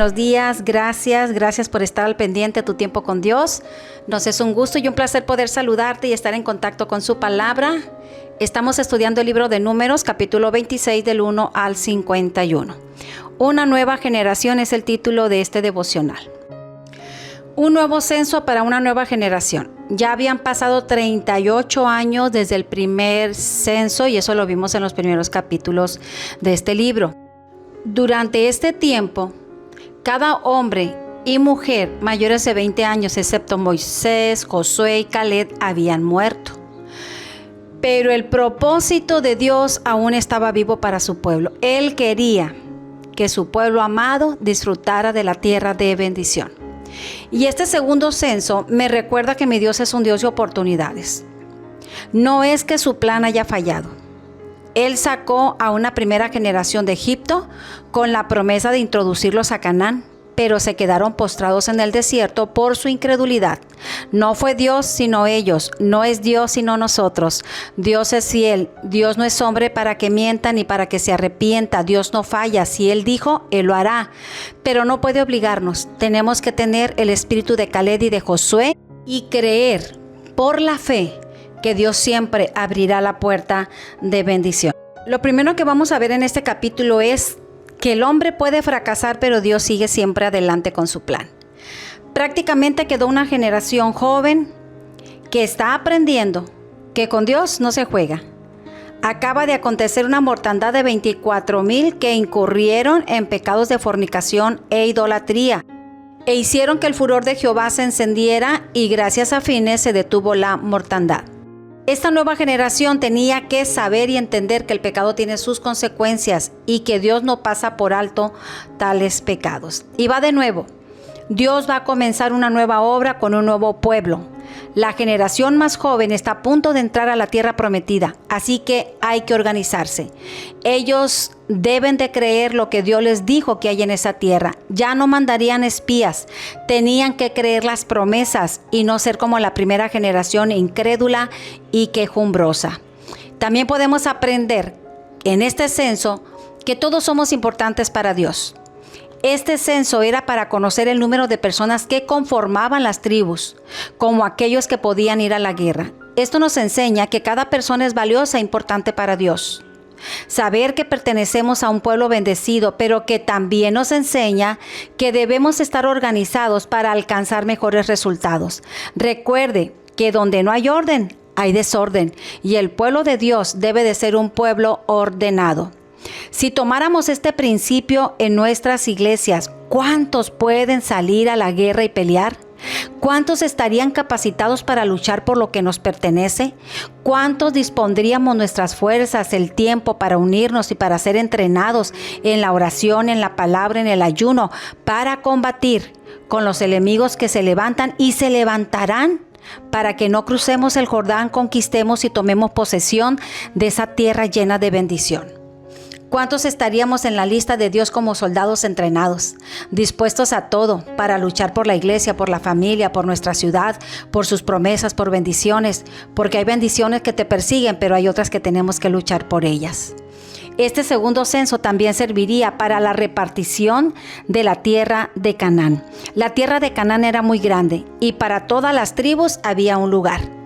buenos días, gracias por estar al pendiente de tu tiempo con Dios. Nos es un gusto y un placer poder saludarte y estar en contacto con su palabra. Estamos estudiando el libro de Números, capítulo 26, del 1 al 51. Una nueva generación es el título de este devocional. Un nuevo censo para una nueva generación. Ya habían pasado 38 años desde el primer censo y eso lo vimos en los primeros capítulos de este libro. Durante este tiempo, cada hombre y mujer mayores de 20 años, excepto Moisés, Josué y Caleb, habían muerto. Pero el propósito de Dios aún estaba vivo para su pueblo. Él quería que su pueblo amado disfrutara de la tierra de bendición. Y este segundo censo me recuerda que mi Dios es un Dios de oportunidades. No es que su plan haya fallado. Él sacó a una primera generación de Egipto con la promesa de introducirlos a Canaán, pero se quedaron postrados en el desierto por su incredulidad. No fue Dios sino ellos, no es Dios sino nosotros. Dios es fiel, Dios no es hombre para que mienta ni para que se arrepienta. Dios no falla, si Él dijo, Él lo hará, pero no puede obligarnos. Tenemos que tener el espíritu de Caleb y de Josué y creer por la fe que Dios siempre abrirá la puerta de bendición. Lo primero que vamos a ver en este capítulo es que el hombre puede fracasar, pero Dios sigue siempre adelante con su plan. Prácticamente quedó una generación joven que está aprendiendo que con Dios no se juega. Acaba de acontecer una mortandad de 24,000 que incurrieron en pecados de fornicación e idolatría, e hicieron que el furor de Jehová se encendiera y gracias a Fines se detuvo la mortandad. Esta nueva generación tenía que saber y entender que el pecado tiene sus consecuencias y que Dios no pasa por alto tales pecados. Y va de nuevo. Dios va a comenzar una nueva obra con un nuevo pueblo. La generación más joven está a punto de entrar a la tierra prometida, así que hay que organizarse. Ellos deben de creer lo que Dios les dijo que hay en esa tierra. Ya no mandarían espías, tenían que creer las promesas y no ser como la primera generación incrédula y quejumbrosa. También podemos aprender en este censo que todos somos importantes para Dios. Este censo era para conocer el número de personas que conformaban las tribus, como aquellos que podían ir a la guerra. Esto nos enseña que cada persona es valiosa e importante para Dios. Saber que pertenecemos a un pueblo bendecido, pero que también nos enseña que debemos estar organizados para alcanzar mejores resultados. Recuerde que donde no hay orden, hay desorden, y el pueblo de Dios debe de ser un pueblo ordenado. Si tomáramos este principio en nuestras iglesias, ¿cuántos pueden salir a la guerra y pelear? ¿Cuántos estarían capacitados para luchar por lo que nos pertenece? ¿Cuántos dispondríamos nuestras fuerzas, el tiempo para unirnos y para ser entrenados en la oración, en la palabra, en el ayuno, para combatir con los enemigos que se levantan y se levantarán? Para que no crucemos el Jordán, conquistemos y tomemos posesión de esa tierra llena de bendición. ¿Cuántos estaríamos en la lista de Dios como soldados entrenados, dispuestos a todo para luchar por la iglesia, por la familia, por nuestra ciudad, por sus promesas, por bendiciones? Porque hay bendiciones que te persiguen, pero hay otras que tenemos que luchar por ellas. Este segundo censo también serviría para la repartición de la tierra de Canaán. La tierra de Canaán era muy grande y para todas las tribus había un lugar.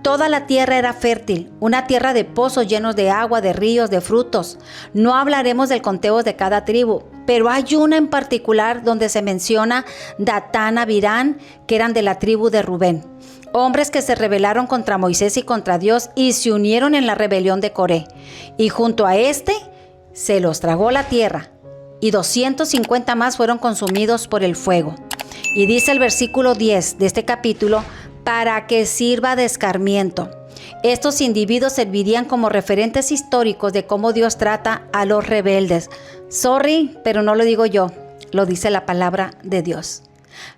Toda la tierra era fértil, una tierra de pozos llenos de agua, de ríos, de frutos. No hablaremos del conteo de cada tribu, pero hay una en particular donde se menciona Datán, Abirán, que eran de la tribu de Rubén. Hombres que se rebelaron contra Moisés y contra Dios y se unieron en la rebelión de Coré. Y junto a se los tragó la tierra, y 250 más fueron consumidos por el fuego. Y dice el versículo 10 de este capítulo, para que sirva de escarmiento. Estos individuos servirían como referentes históricos de cómo Dios trata a los rebeldes. Sorry, pero no lo digo yo, lo dice la palabra de Dios.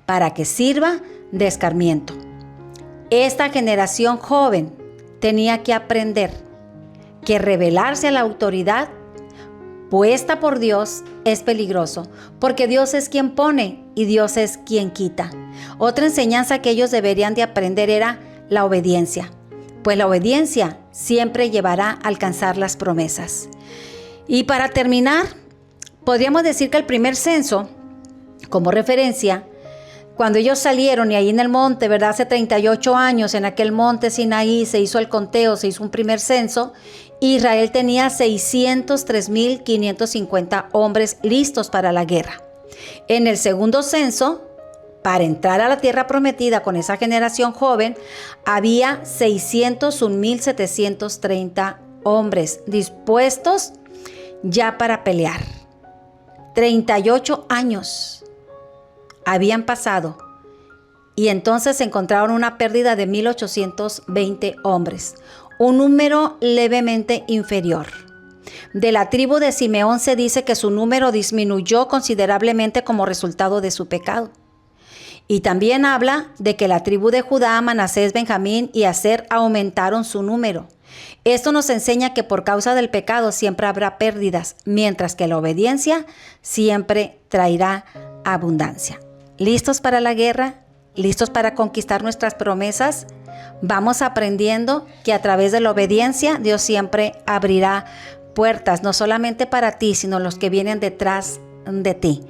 Para que sirva de escarmiento. Esta generación joven tenía que aprender que rebelarse a la autoridad puesta por Dios es peligroso, porque Dios es quien pone y Dios es quien quita. Otra enseñanza que ellos deberían de aprender era la obediencia, pues la obediencia siempre llevará a alcanzar las promesas. Y para terminar, podríamos decir que el primer censo Como referencia, cuando ellos salieron y ahí en el monte, ¿verdad? Hace 38 años, en aquel monte Sinaí se hizo el conteo, se hizo un primer censo. Israel tenía 603,550 hombres listos para la guerra. En el segundo censo, para entrar a la tierra prometida con esa generación joven, había 601,730 hombres dispuestos ya para pelear. 38 años habían pasado y entonces encontraron una pérdida de 1,820 hombres, un número levemente inferior. De la tribu de Simeón se dice que su número disminuyó considerablemente como resultado de su pecado. Y también habla de que la tribu de Judá, Manasés, Benjamín y Aser aumentaron su número. Esto nos enseña que por causa del pecado siempre habrá pérdidas, mientras que la obediencia siempre traerá abundancia. ¿Listos para la guerra? ¿Listos para conquistar nuestras promesas? Vamos aprendiendo que a través de la obediencia Dios siempre abrirá puertas, no solamente para ti, sino los que vienen detrás de ti.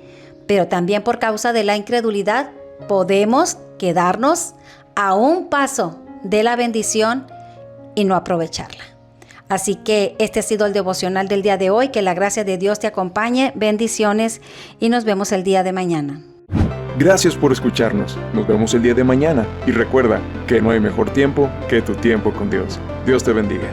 Pero también por causa de la incredulidad podemos quedarnos a un paso de la bendición y no aprovecharla. Así que este ha sido el devocional del día de hoy. Que la gracia de Dios te acompañe. Bendiciones y nos vemos el día de mañana. Gracias por escucharnos. Nos vemos el día de mañana. Y recuerda que no hay mejor tiempo que tu tiempo con Dios. Dios te bendiga.